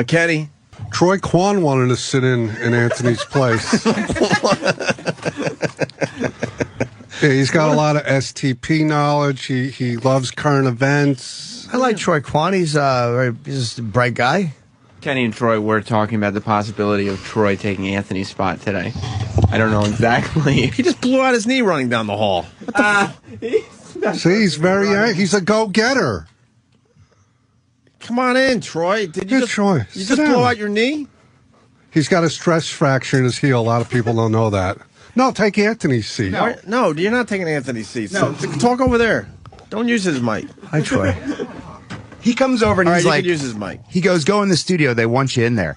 Kenny. Troy Quan wanted to sit in Anthony's place. Yeah, he's got a lot of STP knowledge. He loves current events. I like Troy Quan. He's a bright guy. Kenny and Troy were talking about the possibility of Troy taking Anthony's spot today. I don't know exactly. He just blew out his knee running down the hall. See, he's he's a go-getter. Come on in, Troy. Did you Troy, you just blow out your knee? He's got a stress fracture in his heel. A lot of people don't know that. No, take Anthony's seat. No, you're not taking Anthony's seat. No. So, talk over there. Don't use his mic. Hi, Troy. He comes over and he's like, you can use his mic. He goes, go in the studio. They want you in there.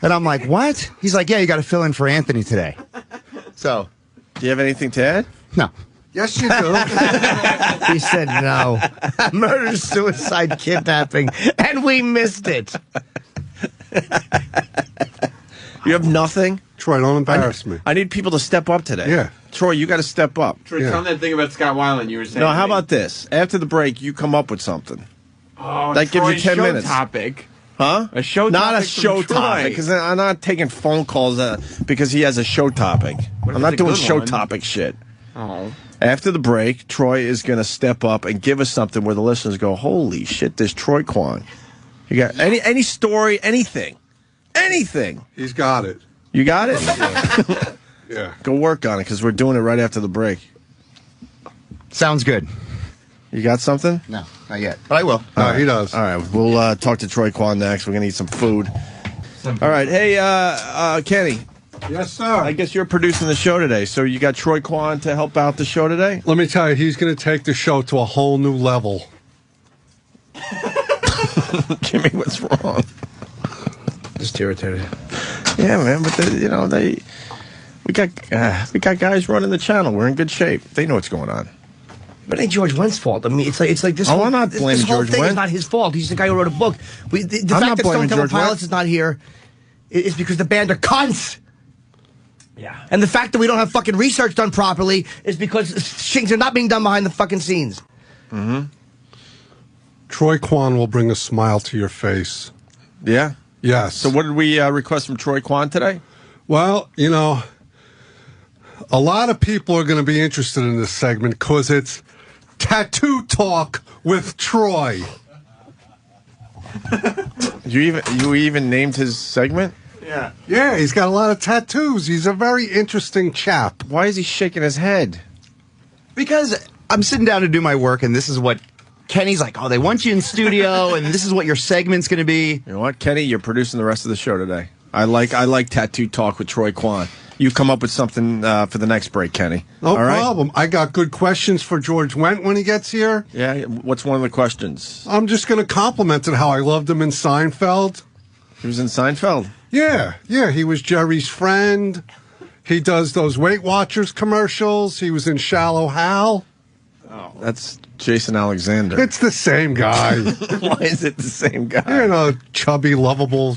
And I'm like, what? He's like, yeah, you got to fill in for Anthony today. So, do you have anything to add? No. Yes, you do. He said no. Murder, suicide, kidnapping, and we missed it. You have nothing? Troy, don't embarrass me. I need people to step up today. Yeah. Troy, you got to step up. Troy, tell them that thing about Scott Weiland you were saying. No, how about this? After the break, you come up with something. Oh, that gives you 10 minutes. Topic. Huh? A show not topic. A show topic. Because I'm not taking phone calls because he has a show topic. I'm not doing show topic shit. Oh. After the break, Troy is going to step up and give us something where the listeners go, holy shit, there's Troy Quan. You got any story, anything. Anything. He's got it. You got it? Yeah. Go work on it because we're doing it right after the break. Sounds good. You got something? No, not yet. But I will. No, he does. All right, we'll talk to Troy Quan next. We're going to eat some food. All right. Hey, Kenny. Yes, sir. I guess you're producing the show today, so you got Troy Quan to help out the show today? Let me tell you, he's going to take the show to a whole new level. Jimmy, what's wrong? Just irritated. Yeah, man, but we got guys running the channel. We're in good shape. They know what's going on. But it ain't George Wendt's fault. I mean, it's like this. I'm not blaming this whole George thing Wendt. is not his fault. He's the guy who wrote a book. The fact that Stone Temple Pilots is not here is because the band are cunts. Yeah. And the fact that we don't have fucking research done properly is because things are not being done behind the fucking scenes. Mm-hmm. Troy Quan will bring a smile to your face. Yeah? Yes. So what did we request from Troy Quan today? Well, a lot of people are going to be interested in this segment because it's Tattoo Talk with Troy. You even named his segment? Yeah. Yeah, he's got a lot of tattoos. He's a very interesting chap. Why is he shaking his head? Because I'm sitting down to do my work, and this is what Kenny's like, oh, they want you in studio, and this is what your segment's going to be. You know what, Kenny? You're producing the rest of the show today. I like Tattoo Talk with Troy Quan. You come up with something for the next break, Kenny. No problem. I got good questions for George Wendt when he gets here. Yeah, what's one of the questions? I'm just going to compliment it how I loved him in Seinfeld. He was in Seinfeld? Yeah, he was Jerry's friend. He does those Weight Watchers commercials. He was in Shallow Hal. Oh, that's Jason Alexander. It's the same guy. Why is it the same guy? Chubby, lovable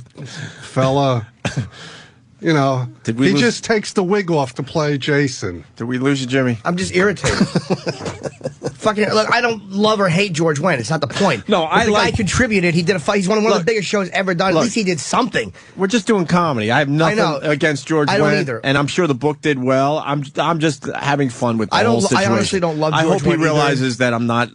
fella. He just takes the wig off to play Jason. Did we lose you, Jimmy? I'm just irritated. Fucking look, I don't love or hate George Wendt. It's not the point. No, the guy contributed. He did a fight. He's one of the biggest shows ever done. At least he did something. We're just doing comedy. I have nothing against George Wendt. I don't either. And I'm sure the book did well. I'm just having fun with the whole situation. I honestly don't love George Wendt. I hope he realizes that I'm not,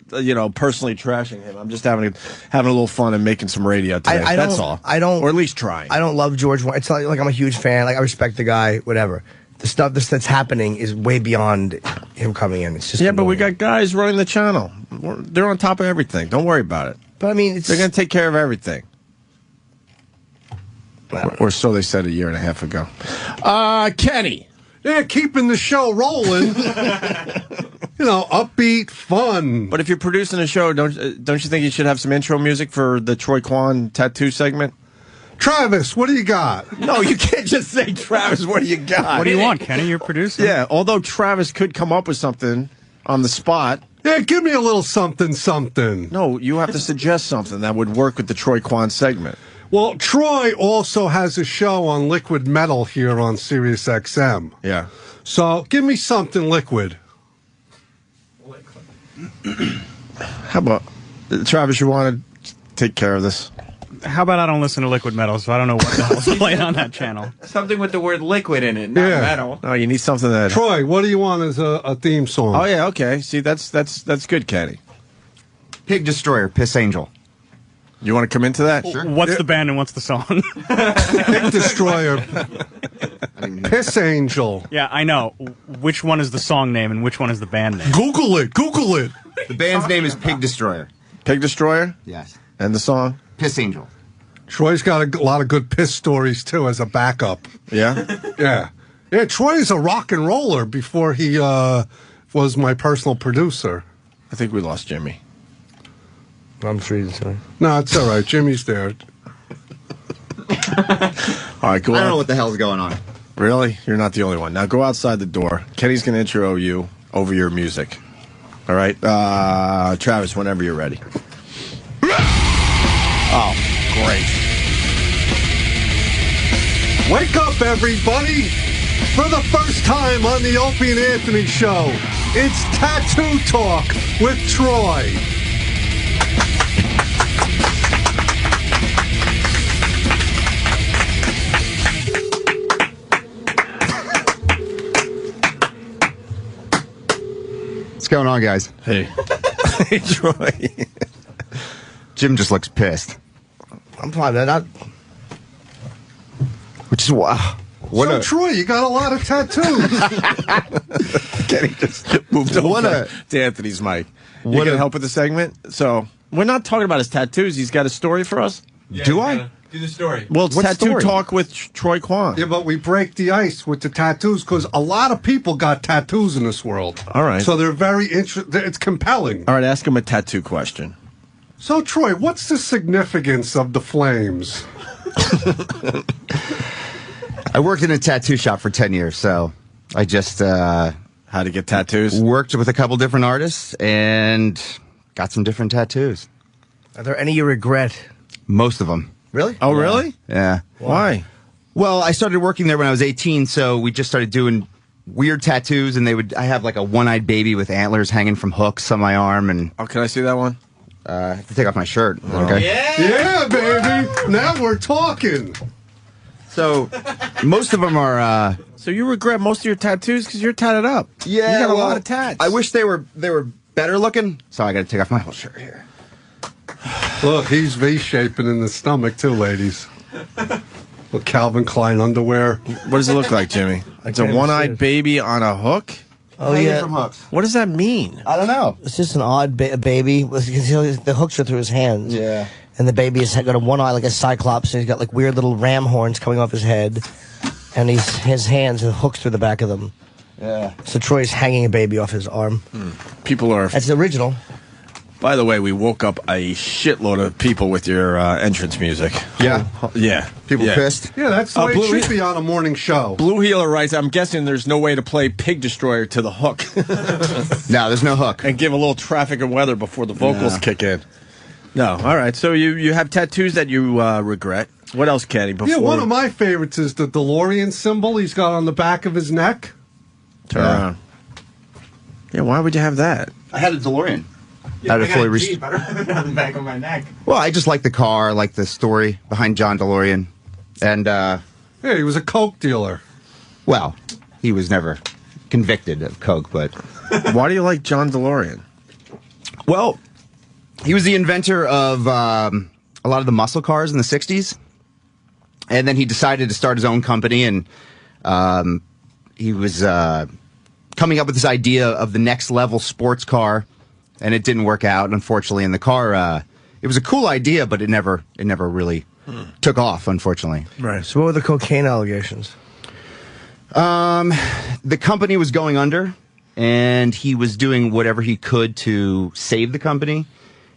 personally trashing him. I'm just having a little fun and making some radio today. That's all. Or at least trying. I don't love George Wendt. It's not like I'm a huge fan. Like I respect the guy, whatever. The stuff that's happening is way beyond him coming in. It's just but we got guys running the channel. They're on top of everything. Don't worry about it. But I mean, they're going to take care of everything. Or so they said a year and a half ago. Kenny. Yeah, keeping the show rolling. Upbeat, fun. But if you're producing a show, don't you think you should have some intro music for the Troy Quan tattoo segment? Travis, what do you got? No, you can't just say, Travis, what do you got? What do you want, Kenny? You're producing. Yeah, although Travis could come up with something on the spot. Yeah, give me a little something. No, you have to suggest something that would work with the Troy Quan segment. Well, Troy also has a show on Liquid Metal here on Sirius XM. Yeah. So give me something liquid. How about, Travis, you want to take care of this? How about I don't listen to liquid metal, so I don't know what the hell's playing on that channel. Something with the word liquid in it, not metal. Oh, you need something that... Troy, what do you want as a theme song? Oh, yeah, okay. See, that's good, Kenny. Pig Destroyer, Piss Angel. You want to come into that? Sure. What's the band and what's the song? Pig Destroyer, Piss Angel. Yeah, I know. Which one is the song name and which one is the band name? Google it. Google it. The band's name is Pig Destroyer. Pig Destroyer? Yes. And the song? Piss Angel. Troy's got a lot of good piss stories, too, as a backup. Yeah? Yeah. Yeah, Troy's a rock and roller before he was my personal producer. I think we lost Jimmy. I'm sure he's sorry. No, it's all right. Jimmy's there. All right, go I on. don't know what the hell's going on. Really? You're not the only one. Now go outside the door. Kenny's going to intro you over your music. All right? Travis, whenever you're ready. Oh, great. Wake up, everybody. For the first time on the Opie and Anthony Show, it's Tattoo Talk with Troy. What's going on, guys? Hey. Hey, Troy. Jim just looks pissed. I'm fine. Not. Which is wow. Troy, you got a lot of tattoos. Kenny just moved over to Anthony's mic. You going to help with the segment? So, we're not talking about his tattoos. He's got a story for us? Yeah, Do I? Do the story. Well, it's What Tattoo story? Talk with Troy Quan. Yeah, but we break the ice with the tattoos because a lot of people got tattoos in this world. All right. So they're very interesting. It's compelling. All right, ask him a tattoo question. So, Troy, what's the significance of the flames? I worked in a tattoo shop for 10 years, so I just How to get tattoos? worked with a couple different artists and got some different tattoos. Are there any you regret? Most of them. Really? Oh, really? Yeah. Why? Well, I started working there when I was 18, so we just started doing weird tattoos, and I have like a one-eyed baby with antlers hanging from hooks on my arm, and Oh, can I see that one? I have to take off my shirt. Is that okay? Yeah, baby. Now we're talking. So most of them are. So you regret most of your tattoos because you're tatted up. Yeah, you got a well, lot of tats. I wish they were better looking, so I got to take off my whole shirt here. Look, he's V-shaping in the stomach, too, ladies. With Calvin Klein underwear. What does it look like, Jimmy? It's a can't even see one-eyed it. baby on a hook? Oh, Hanging yeah. from hooks. What does that mean? I don't know. It's just an odd baby. The hooks are through his hands. Yeah. And the baby has got one eye like a cyclops, and he's got like weird little ram horns coming off his head. And his hands have hooks through the back of them. Yeah. So Troy's hanging a baby off his arm. People are... That's the original. By the way, we woke up a shitload of people with your entrance music. Yeah. Yeah. People Yeah. pissed. Yeah, that's the way it Blue- should be on a morning show. Blue Healer writes, I'm guessing there's no way to play Pig Destroyer to the hook No, there's no hook. and give a little traffic and weather before the vocals No. kick in. No. All right. So you have tattoos that you regret. What else, Kenny? Before Yeah, one of my favorites is the DeLorean symbol he's got on the back of his neck. Turn around. Yeah, why would you have that? I had a DeLorean. I had a fully I don't have it on the back of my neck. Well, I just like the car, I like the story behind John DeLorean. And, Yeah, he was a coke dealer. well, he was never convicted of coke, but... Why do you like John DeLorean? Well, he was the inventor of a lot of the muscle cars in the 60s. And then he decided to start his own company, and he was coming up with this idea of the next level sports car, and it didn't work out, unfortunately. And the car, it was a cool idea, but it never really took off, unfortunately. Right. So what were the cocaine allegations? The company was going under, and he was doing whatever he could to save the company,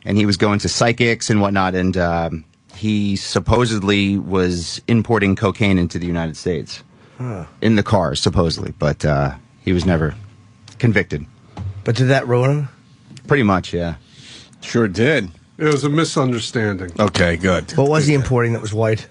and he was going to psychics and whatnot, and he supposedly was importing cocaine into the United States in the cars, supposedly, but he was never convicted. But did that ruin him? Pretty much, yeah. Sure did. It was a misunderstanding. Okay, good. What was he importing that was white?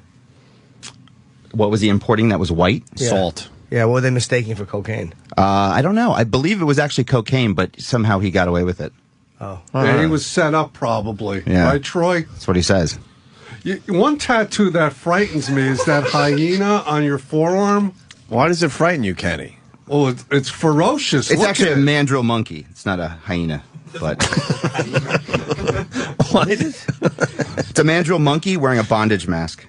What was he importing that was white? Yeah. Salt. Yeah, what were they mistaking for cocaine? I don't know. I believe it was actually cocaine, but somehow he got away with it. Oh. Yeah, he was set up probably. Yeah. Right, Troy? That's what he says. One tattoo that frightens me is that hyena on your forearm. Why does it frighten you, Kenny? Oh, it's ferocious. It's Look actually at a it. mandrill monkey. It's not a hyena, but What is it? it's a mandrill monkey wearing a bondage mask.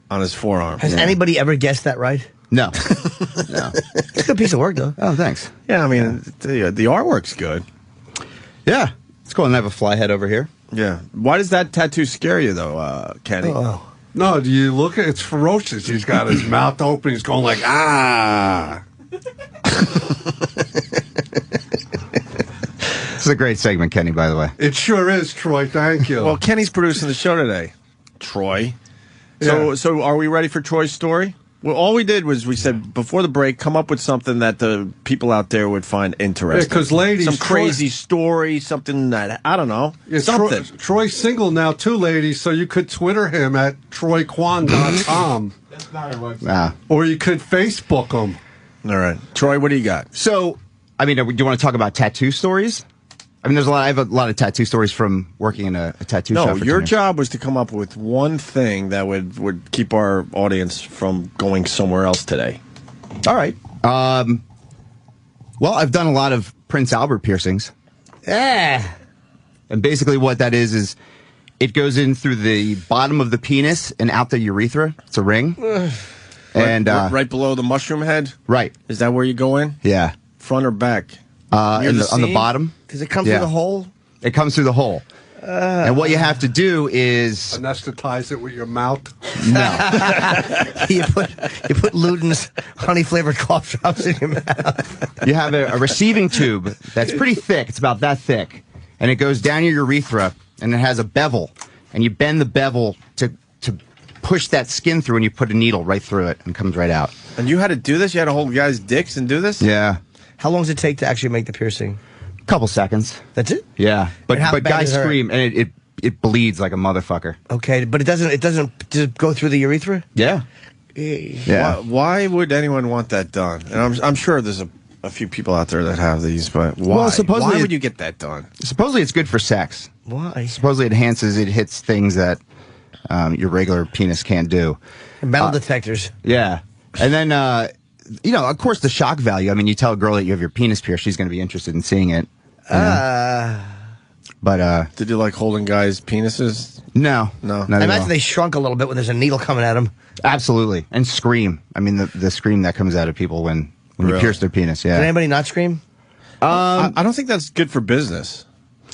On his forearm. Has anybody ever guessed that right? No, no. It's a good piece of work, though. Oh, thanks. Yeah, I mean, the artwork's good. Yeah, it's cool. And I have a fly head over here. Yeah. Why does that tattoo scare you, though, Kenny? Oh. No, do you look at it? It's ferocious. He's got his mouth open. He's going like, ah. This is a great segment, Kenny, by the way. It sure is, Troy. Thank you. Well, Kenny's producing the show today. Troy. So are we ready for Troy's story? Well, all we did was we said before the break, come up with something that the people out there would find interesting. Yeah, 'cause ladies, some crazy story, something that, I don't know, something. Troy's single now, too, ladies, so you could Twitter him at troyquan.com. That's not a website. Ah. Or you could Facebook him. All right. Troy, what do you got? So, I mean, do you want to talk about tattoo stories? I mean, I have a lot of tattoo stories from working in a tattoo shop. No, for your 10 years. job was to come up with one thing that would keep our audience from going somewhere else today. All right. Well, I've done a lot of Prince Albert piercings. Yeah. And basically what that is it goes in through the bottom of the penis and out the urethra. It's a ring. And right below the mushroom head? Right. Is that where you go in? Yeah. Front or back? On the seam? bottom. Does it come Yeah. through the hole? It comes through the hole. And what you have to do is Anesthetize it with your mouth. no. you put Luden's honey-flavored cough drops in your mouth. You have a receiving tube that's pretty thick. It's about that thick. And it goes down your urethra, and it has a bevel. And you bend the bevel to push that skin through, and you put a needle right through it, and it comes right out. And you had to do this? You had to hold guys' dicks and do this? Yeah. How long does it take to actually make the piercing? Couple seconds. That's it? Yeah. But And how bad guys does it hurt? scream, and it bleeds like a motherfucker. Okay, but it doesn't just go through the urethra? Yeah. Yeah. Why would anyone want that done? And I'm sure there's a few people out there that have these, but why? Well, supposedly why would you get that done? Supposedly it's good for sex. Why? Supposedly it hits things that your regular penis can't do. Metal detectors. Yeah. And then, of course, the shock value. I mean, you tell a girl that you have your penis pierced, she's going to be interested in seeing it. But Did you like holding guys' penises? no. No. Not I at imagine all. they shrunk a little bit when there's a needle coming at them. Absolutely. And scream. I mean, the scream that comes out of people when you Really? pierce their penis. Yeah. Did anybody not scream? I don't think that's good for business.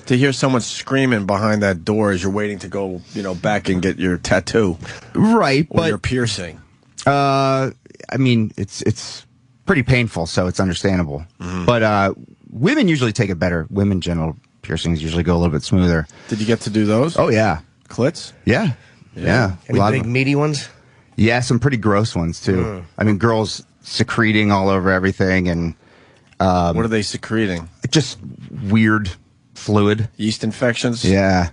To hear someone screaming behind that door as you're waiting to go, back and get your tattoo Right. or But your piercing. I mean, it's pretty painful, so it's understandable. Mm-hmm. But women usually take it better. Women genital piercings usually go a little bit smoother. Did you get to do those? Oh yeah, Clits? yeah. A Any lot big of them. meaty ones? Yeah, some pretty gross ones too. I mean, girls secreting all over everything and What are they secreting? just weird fluid. Yeast infections? Yeah.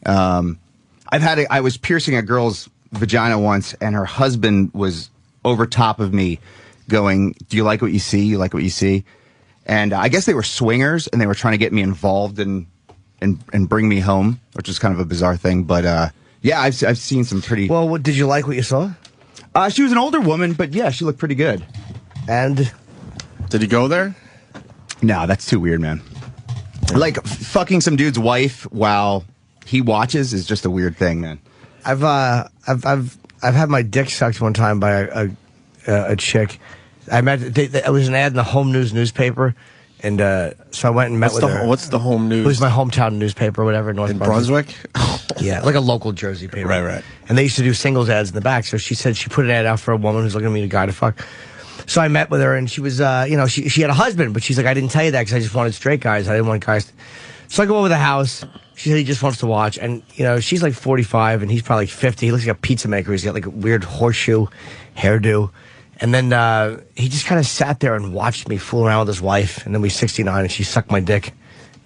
I was piercing a girl's vagina once, and her husband was over top of me going, "Do you like what you see? You like what you see?" And I guess they were swingers, and they were trying to get me involved and bring me home, which is kind of a bizarre thing. But yeah, I've seen some pretty. Well, did you like what you saw? She was an older woman, but yeah, she looked pretty good. And Did you go there? No, that's too weird, man. Like fucking some dude's wife while he watches is just a weird thing, man. I've had my dick sucked one time by a chick. I met. It was an ad in the Home News newspaper, and so I went and met with her. What's the Home News? It was my hometown newspaper, or whatever, North in Brunswick? Yeah, like a local Jersey paper. Right. And they used to do singles ads in the back. So she said she put an ad out for a woman who's looking to meet a guy to fuck. So I met with her, and she was, she had a husband, but she's like, I didn't tell you that because I just wanted straight guys. I didn't want guys. So I go over the house. She said he just wants to watch. And, she's like 45, and he's probably like 50. He looks like a pizza maker. He's got like a weird horseshoe hairdo. And then he just kind of sat there and watched me fool around with his wife. And then we 69, and she sucked my dick.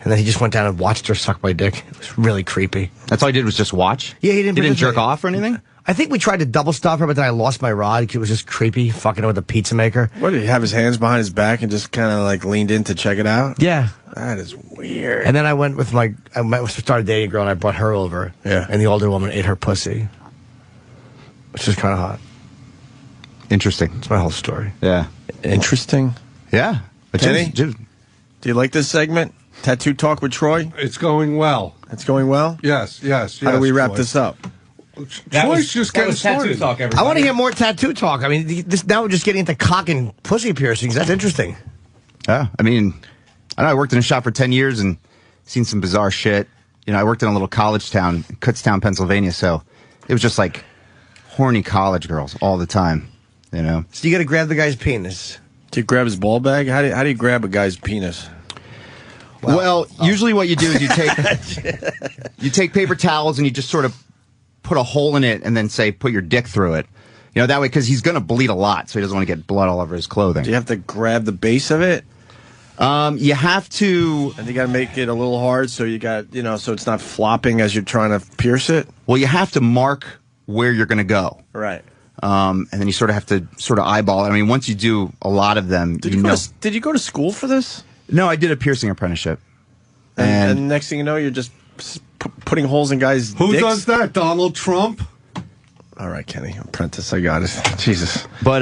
And then he just went down and watched her suck my dick. It was really creepy. That's all he did was just watch? Yeah, he didn't jerk off or anything? I think we tried to double stuff her, but then I lost my rod. It was just creepy, fucking her with a pizza maker. What, did he have his hands behind his back and just kind of like leaned in to check it out? Yeah. That is weird. And then I started dating a girl, and I brought her over. Yeah. And the older woman ate her pussy. which is kind of hot. Interesting. That's my whole story. Yeah. Interesting. Yeah. But Kenny, do you like this segment? Tattoo Talk with Troy? It's going well. It's going well? Yes. How do we wrap this up? Troy's just getting started. Tattoo Talk, everybody. I want to hear more tattoo talk. I mean, now we're just getting into cock and pussy piercings. That's interesting. Yeah. I mean, I worked in a shop for 10 years and seen some bizarre shit. You know, I worked in a little college town, Kutztown, Pennsylvania, so it was just like horny college girls all the time, you know? So you got to grab the guy's penis. Do you grab his ball bag? How do you grab a guy's penis? Well, usually what you do is you take paper towels and you just sort of put a hole in it and then say put your dick through it. You know, that way, because he's going to bleed a lot, so he doesn't want to get blood all over his clothing. Do you have to grab the base of it? You have to... And you got to make it a little hard so you got, so it's not flopping as you're trying to pierce it? Well, you have to mark where you're going to go. Right. And then you sort of have to eyeball it. I mean, once you do a lot of them, Did you go to school for this? No, I did a piercing apprenticeship. And next thing you know, you're just putting holes in guys' Who dicks? does that? Donald Trump? All right, Kenny. Apprentice, I got it. Jesus. But,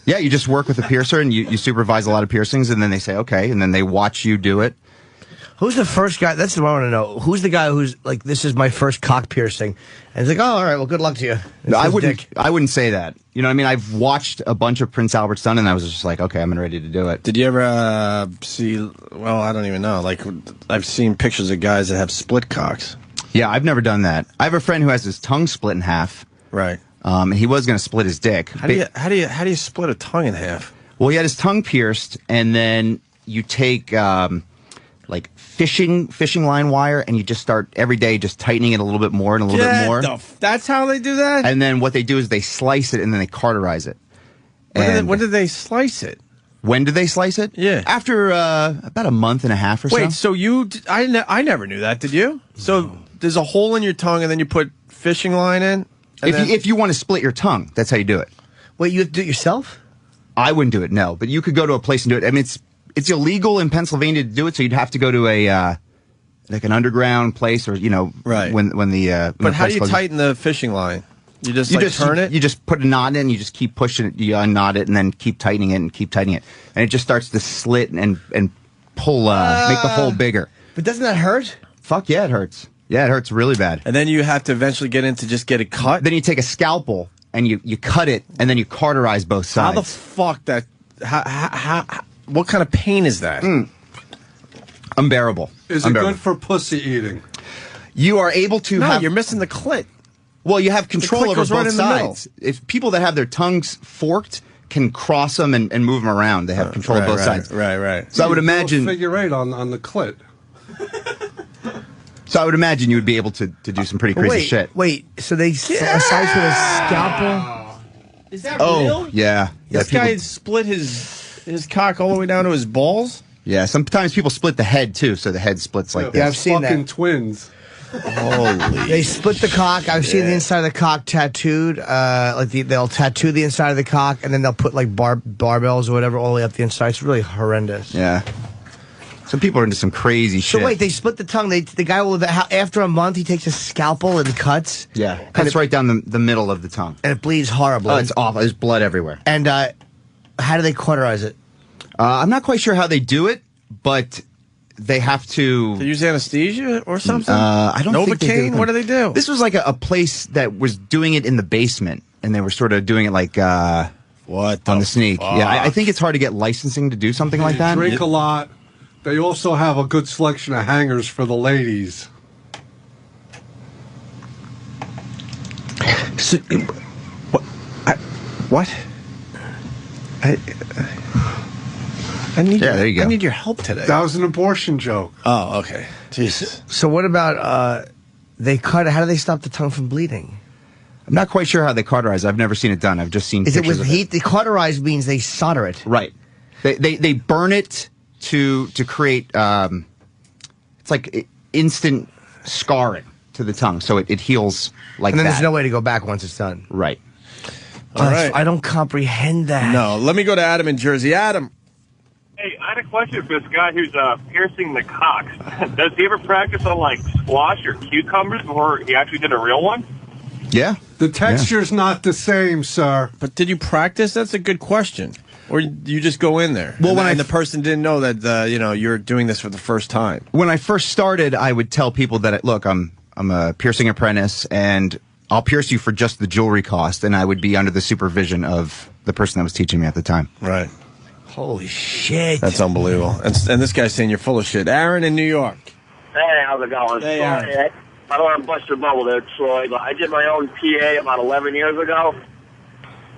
yeah, you just work with a piercer and you supervise a lot of piercings, and then they say, okay, and then they watch you do it. Who's the first guy? That's what I want to know. Who's the guy who's like, this is my first cock piercing? And he's like, oh, all right, well, good luck to you. No, I wouldn't say that. You know what I mean? I've watched a bunch of Prince Albert's done, and I was just like, okay, I'm ready to do it. Did you ever see, well, I don't even know. Like, I've seen pictures of guys that have split cocks. Yeah, I've never done that. I have a friend who has his tongue split in half. Right. And he was going to split his dick. How do you split a tongue in half? Well, he had his tongue pierced, and then you take like fishing line wire, and you just start every day just tightening it a little bit more and a little bit more. That's how they do that? And then what they do is they slice it and then they cauterize it. When did they slice it? When did they slice it? Yeah. After about a month and a half or so. Wait, so I never knew that, did you? So there's a hole in your tongue and then you put fishing line in? If you want to split your tongue, that's how you do it. Wait, you have to do it yourself? I wouldn't do it, no. But you could go to a place and do it. I mean, it's illegal in Pennsylvania to do it, so you'd have to go to a like an underground place, or right. when the. But how do you tighten the fishing line? You just turn it. You just put a knot in. You just keep pushing it. You unknot it, and then keep tightening it and keep tightening it, and it just starts to slit and pull, make the hole bigger. But doesn't that hurt? Fuck yeah, it hurts. Yeah, it hurts really bad. And then you have to eventually get in to just get it cut. Then you take a scalpel and you cut it, and then you cauterize both sides. How the fuck that? How what kind of pain is that? Unbearable. Is it good for pussy eating? You are able to No, you're missing the clit. Well, you have control over both right in the sides. If people that have their tongues forked can cross them and move them around, they have control of both sides. Right. So I would imagine figure eight on the clit. So I would imagine you would be able to do some pretty crazy shit. Wait, so they slice with a scalpel? Is that real? Yeah. This guy split his cock all the way down to his balls? Yeah, sometimes people split the head, too, so the head splits like this. Yeah, I've seen fucking that. Twins. Holy. They split the cock. I've seen the inside of the cock tattooed. They'll tattoo the inside of the cock, and then they'll put like barbells or whatever all the way up the inside. It's really horrendous. Yeah. Some people are into some crazy shit. So wait, they split the tongue. The guy will, after a month, he takes a scalpel and cuts. Yeah, cuts right down the middle of the tongue. And it bleeds horribly. Oh, it's awful. There's blood everywhere. And how do they cauterize it? I'm not quite sure how they do it, but they have to... They use anesthesia or something? I don't think they do. Novocaine? What do they do? This was like a place that was doing it in the basement, and they were sort of doing it like... what on the sneak. Fuck? Yeah, I think it's hard to get licensing to do something like that. Drink a lot. They also have a good selection of hangers for the ladies. So, what? I need. Yeah, there you go. I need your help today. That was an abortion joke. Oh, okay. Jesus. So what about they cut? How do they stop the tongue from bleeding? I'm not quite sure how they cauterize. I've never seen it done. I've just seen. Is it pictures with of heat? The cauterize means they solder it. Right. They burn it to create. It's like instant scarring to the tongue, so it heals like that. And then there's no way to go back once it's done. Right. All right. I don't comprehend that. No, let me go to Adam in Jersey. Adam. Hey, I had a question for this guy who's piercing the cocks. Does he ever practice on, like, squash or cucumbers before he actually did a real one? Yeah. The texture's not the same, sir. But did you practice? That's a good question. Or you just go in there? Well, and the person didn't know that you're doing this for the first time. When I first started, I would tell people that, look, I'm a piercing apprentice, and I'll pierce you for just the jewelry cost, and I would be under the supervision of the person that was teaching me at the time. Right. Holy shit. That's unbelievable. And this guy's saying you're full of shit. Aaron in New York. Hey, how's it going? Hey, Aaron. I don't want to bust your bubble there, Troy, but I did my own PA about 11 years ago,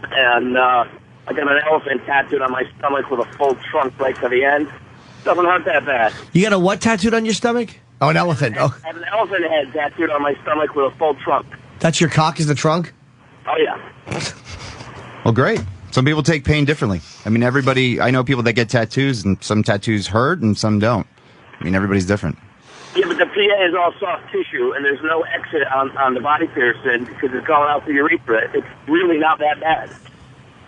and I got an elephant tattooed on my stomach with a full trunk right to the end. Doesn't hurt that bad. You got a what tattooed on your stomach? Oh, an elephant. I have an elephant head tattooed on my stomach with a full trunk. That's your cock is the trunk? Oh, yeah. Well, great. Some people take pain differently. I mean, I know people that get tattoos, and some tattoos hurt and some don't. I mean, everybody's different. Yeah, but the PA is all soft tissue, and there's no exit on the body piercing because it's going out the urethra. It's really not that bad.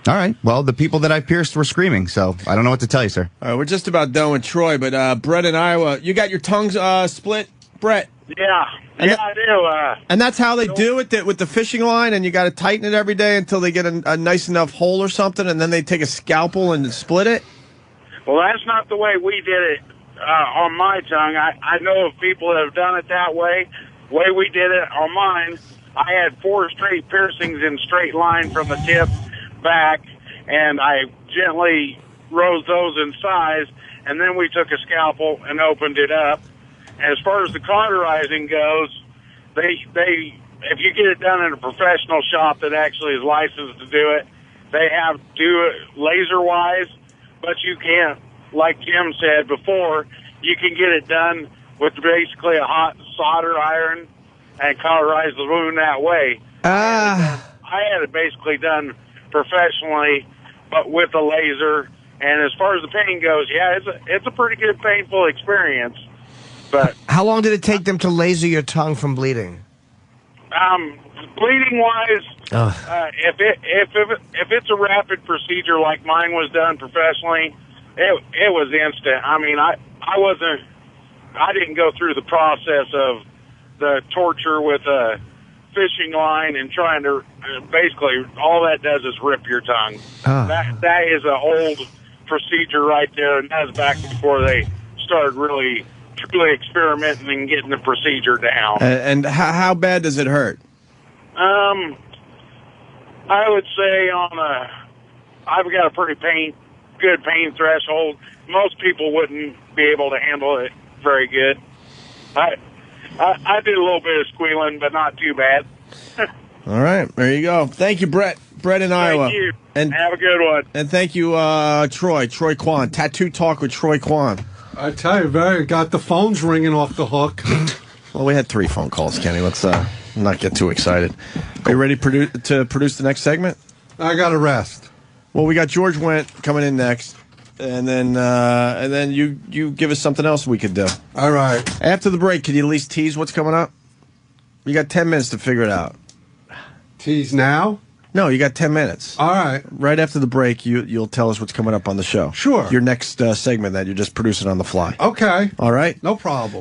All right. Well, the people that I pierced were screaming, so I don't know what to tell you, sir. All right, we're just about done with Troy, but Brett in Iowa, you got your tongues split, Brett? Yeah, I do. And that's how they do it with the fishing line, and you got to tighten it every day until they get a nice enough hole or something, and then they take a scalpel and split it? Well, that's not the way we did it on my tongue. I know of people that have done it that way. The way we did it on mine, I had 4 straight piercings in straight line from the tip back, and I gently rose those in size, and then we took a scalpel and opened it up. As far as the cauterizing goes, they if you get it done in a professional shop that actually is licensed to do it, they have to do it laser-wise, but you can't, like Jim said before, you can get it done with basically a hot solder iron and cauterize the wound that way. I had it basically done professionally, but with a laser. And as far as the pain goes, yeah, it's a pretty good painful experience. But how long did it take them to laser your tongue from bleeding? Bleeding wise, if it's a rapid procedure like mine was done professionally, it was instant. I mean, I didn't go through the process of the torture with a fishing line and trying to basically all that does is rip your tongue. That is an old procedure right there, and that was back before they started really truly experimenting and getting the procedure down. And how bad does it hurt? I would say I've got a pretty good pain threshold. Most people wouldn't be able to handle it very good. I did a little bit of squealing, but not too bad. All right, there you go. Thank you, Brett. Brett in Iowa. Thank you. And have a good one. And thank you, Troy Quan. Tattoo Talk with Troy Quan. I tell you, got the phones ringing off the hook. Well, we had 3 phone calls, Kenny. Let's not get too excited. Are you ready to produce the next segment? I got to rest. Well, we got George Wendt coming in next, and then you give us something else we could do. All right. After the break, can you at least tease what's coming up? You got 10 minutes to figure it out. Tease now? No, you got 10 minutes. All right. Right after the break, you'll tell us what's coming up on the show. Sure. Your next segment that you're just producing on the fly. Okay. All right? No problem.